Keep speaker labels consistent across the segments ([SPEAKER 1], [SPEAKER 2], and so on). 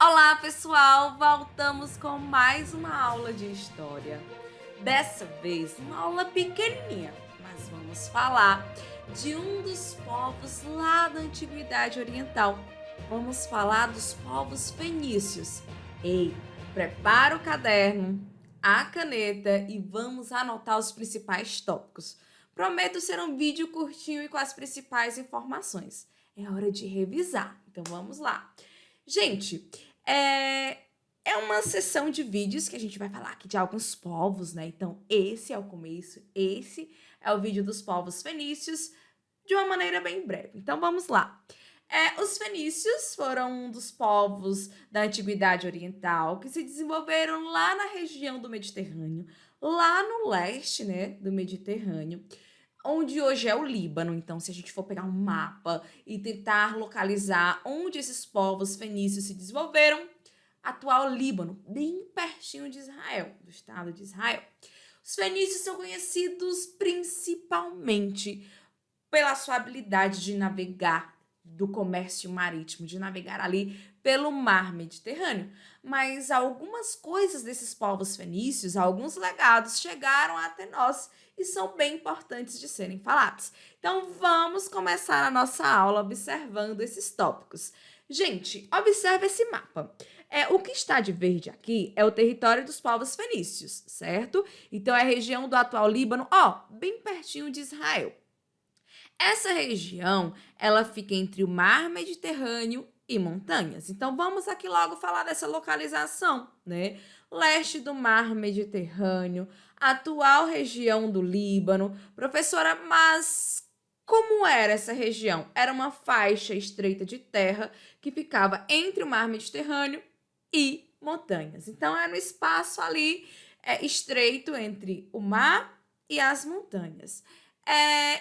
[SPEAKER 1] Olá, pessoal! Voltamos com mais uma aula de história. Dessa vez, uma aula pequenininha, mas vamos falar de um dos povos lá da Antiguidade Oriental. Vamos falar dos povos fenícios. Ei, prepara o caderno, a caneta e vamos anotar os principais tópicos. Prometo ser um vídeo curtinho e com as principais informações. É hora de revisar, então vamos lá. Gente, é uma sessão de vídeos que a gente vai falar aqui de alguns povos, né? Então, esse é o começo, esse é o vídeo dos povos fenícios, de uma maneira bem breve. Então, vamos lá. Os fenícios foram um dos povos da Antiguidade Oriental que se desenvolveram lá na região do Mediterrâneo, lá no leste, né, do Mediterrâneo, onde hoje é o Líbano. Então, se a gente for pegar um mapa e tentar localizar onde esses povos fenícios se desenvolveram, atual Líbano, bem pertinho de Israel, do estado de Israel. Os fenícios são conhecidos principalmente pela sua habilidade de navegar, do comércio marítimo, de navegar ali pelo mar Mediterrâneo. Mas algumas coisas desses povos fenícios, alguns legados chegaram até nós e são bem importantes de serem falados. Então vamos começar a nossa aula observando esses tópicos. Gente, observe esse mapa. O que está de verde aqui é o território dos povos fenícios, certo? Então é a região do atual Líbano, bem pertinho de Israel. Essa região, ela fica entre o mar Mediterrâneo e montanhas. Então, vamos aqui logo falar dessa localização, né? Leste do mar Mediterrâneo, atual região do Líbano. Professora, mas como era essa região? Era uma faixa estreita de terra que ficava entre o mar Mediterrâneo e montanhas. Então, era um espaço ali estreito entre o mar e as montanhas.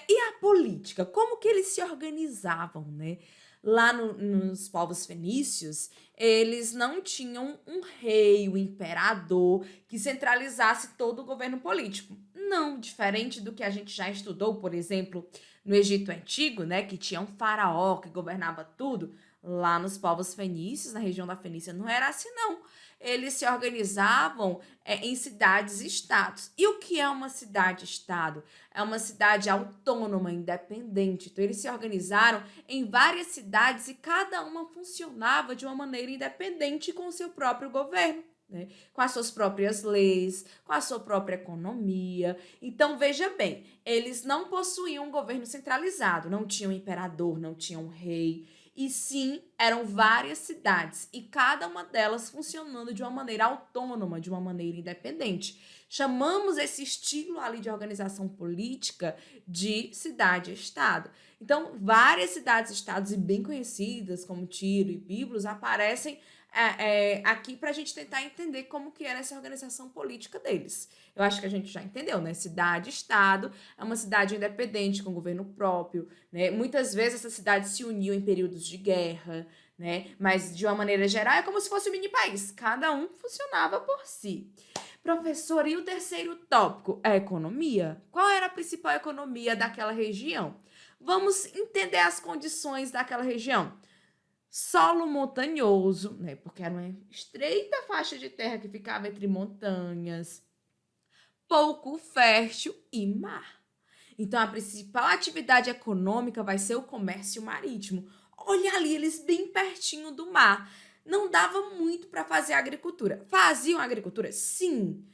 [SPEAKER 1] E a política? Como que eles se organizavam, né? Lá nos povos fenícios, eles não tinham um rei, um imperador, que centralizasse todo o governo político. Não, diferente do que a gente já estudou, por exemplo, no Egito Antigo, né? Que tinha um faraó que governava tudo. Lá nos povos fenícios, na região da Fenícia, não era assim, não. Eles se organizavam em cidades-estados. E o que é uma cidade-estado? É uma cidade autônoma, independente. Então, eles se organizaram em várias cidades e cada uma funcionava de uma maneira independente com o seu próprio governo, né? Com as suas próprias leis, com a sua própria economia. Então, veja bem, eles não possuíam um governo centralizado, não tinham um imperador, não tinham um rei, e sim, eram várias cidades, e cada uma delas funcionando de uma maneira autônoma, de uma maneira independente. Chamamos esse estilo ali de organização política de cidade-estado. Então, várias cidades-estados, e bem conhecidas, como Tiro e Biblos, aparecem aqui para a gente tentar entender como que era essa organização política deles. Eu acho que a gente já entendeu, né? Cidade-estado é uma cidade independente, com governo próprio, né? Muitas vezes essas cidades se uniam em períodos de guerra, né? Mas, de uma maneira geral, é como se fosse um mini-país. Cada um funcionava por si. Professor, e o terceiro tópico? A economia. Qual era a principal economia daquela região? Vamos entender as condições daquela região. Solo montanhoso, né? Porque era uma estreita faixa de terra que ficava entre montanhas, pouco fértil e mar. Então, a principal atividade econômica vai ser o comércio marítimo. Olha ali, eles bem pertinho do mar. Não dava muito para fazer agricultura. Faziam agricultura? Sim.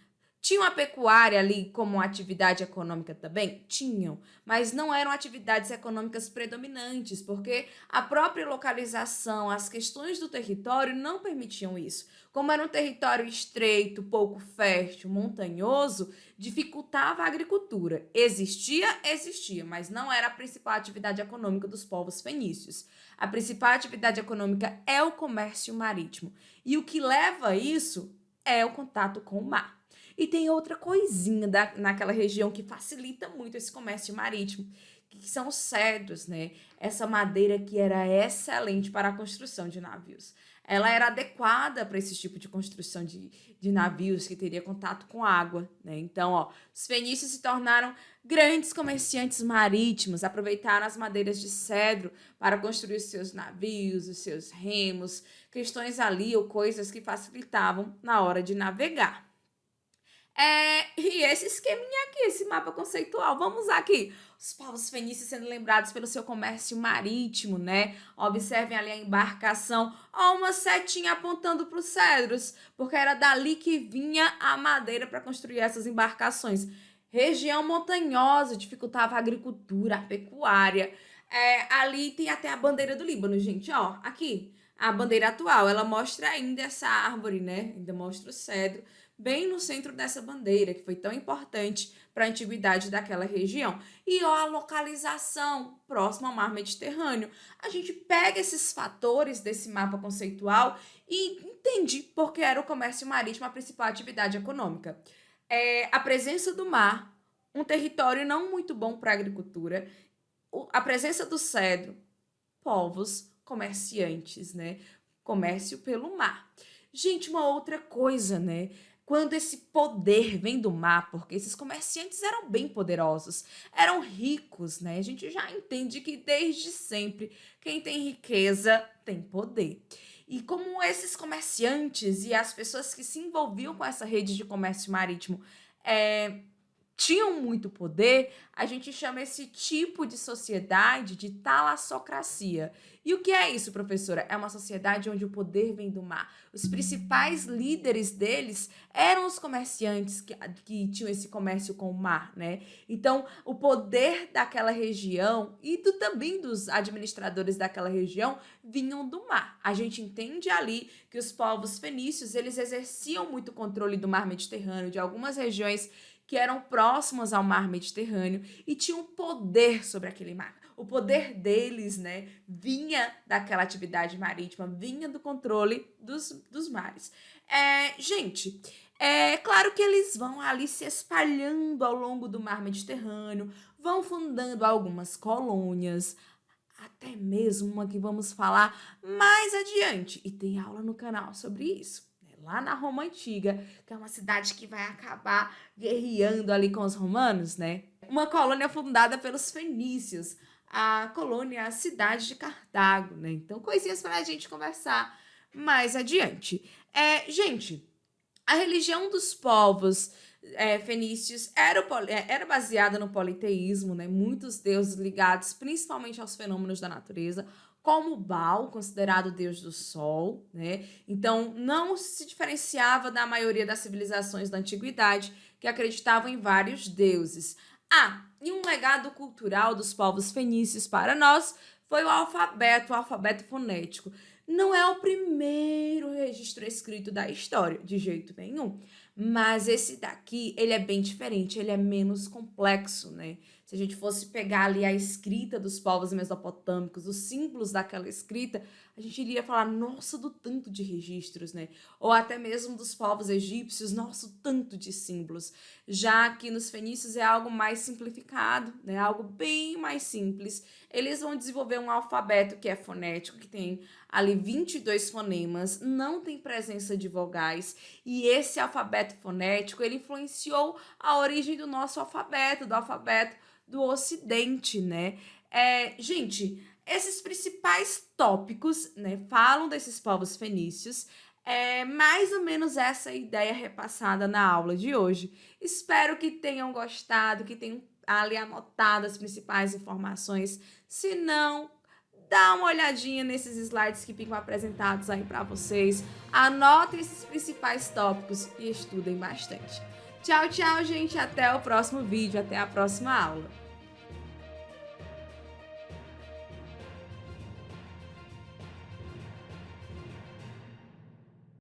[SPEAKER 1] Tinham a pecuária ali como atividade econômica também? Tinham, mas não eram atividades econômicas predominantes, porque a própria localização, as questões do território não permitiam isso. Como era um território estreito, pouco fértil, montanhoso, dificultava a agricultura. Existia, mas não era a principal atividade econômica dos povos fenícios. A principal atividade econômica é o comércio marítimo. E o que leva a isso é o contato com o mar. E tem outra coisinha naquela região que facilita muito esse comércio marítimo, que são os cedros, né? Essa madeira que era excelente para a construção de navios. ela era adequada para esse tipo de construção de navios que teria contato com água, né? Então, ó, os fenícios se tornaram grandes comerciantes marítimos, aproveitaram as madeiras de cedro para construir os seus navios, os seus remos, questões ali ou coisas que facilitavam na hora de navegar. E esse esqueminha aqui, esse mapa conceitual, vamos usar aqui. Os povos fenícios sendo lembrados pelo seu comércio marítimo, né? Observem ali a embarcação, ó, uma setinha apontando para os cedros, porque era dali que vinha a madeira para construir essas embarcações. Região montanhosa dificultava a agricultura, a pecuária. Ali tem até a bandeira do Líbano, gente, ó, aqui. A bandeira atual, ela mostra ainda essa árvore, né? Ainda mostra o cedro bem no centro dessa bandeira, que foi tão importante para a antiguidade daquela região. E ó, a localização próxima ao mar Mediterrâneo. A gente pega esses fatores desse mapa conceitual e entende por que era o comércio marítimo a principal atividade econômica. A presença do mar, um território não muito bom para a agricultura, a presença do cedro, povos, comerciantes, né? Comércio pelo mar. Gente, uma outra coisa, né? Quando esse poder vem do mar, porque esses comerciantes eram bem poderosos, eram ricos, né? A gente já entende que desde sempre quem tem riqueza tem poder. E como esses comerciantes e as pessoas que se envolviam com essa rede de comércio marítimo tinham muito poder, a gente chama esse tipo de sociedade de talassocracia. E o que é isso, professora? É uma sociedade onde o poder vem do mar. Os principais líderes deles eram os comerciantes que tinham esse comércio com o mar, né? Então, o poder daquela região e também dos administradores daquela região vinham do mar. A gente entende ali que os povos fenícios, eles exerciam muito controle do mar Mediterrâneo, de algumas regiões que eram próximas ao mar Mediterrâneo e tinham poder sobre aquele mar. O poder deles, né, vinha daquela atividade marítima, vinha do controle dos mares. Gente, é claro que eles vão ali se espalhando ao longo do mar Mediterrâneo, vão fundando algumas colônias, até mesmo uma que vamos falar mais adiante. E tem aula no canal sobre isso. Lá na Roma Antiga, que é uma cidade que vai acabar guerreando ali com os romanos, né? Uma colônia fundada pelos fenícios, a colônia, a cidade de Cartago, né? Então, coisinhas para a gente conversar mais adiante. Gente, a religião dos povos fenícios era baseada no politeísmo, né? Muitos deuses ligados principalmente aos fenômenos da natureza, como Baal, considerado deus do sol, né? Então, não se diferenciava da maioria das civilizações da antiguidade que acreditavam em vários deuses. E um legado cultural dos povos fenícios para nós foi o alfabeto fonético. Não é o primeiro registro escrito da história, de jeito nenhum. Mas esse daqui, ele é bem diferente, ele é menos complexo, né? Se a gente fosse pegar ali a escrita dos povos mesopotâmicos, os símbolos daquela escrita, a gente iria falar, nossa, do tanto de registros, né? Ou até mesmo dos povos egípcios, nossa, o tanto de símbolos. Já que nos fenícios é algo mais simplificado, né? Algo bem mais simples. Eles vão desenvolver um alfabeto que é fonético, que tem ali 22 fonemas, não tem presença de vogais, e esse alfabeto fonético, ele influenciou a origem do nosso alfabeto, do alfabeto do Ocidente, né? Gente, esses principais tópicos, né, falam desses povos fenícios, mais ou menos essa ideia repassada na aula de hoje. Espero que tenham gostado, que tenham ali anotado as principais informações. Se não, dá uma olhadinha nesses slides que ficam apresentados aí para vocês. Anotem esses principais tópicos e estudem bastante. Tchau, tchau, gente. Até o próximo vídeo, até a próxima aula.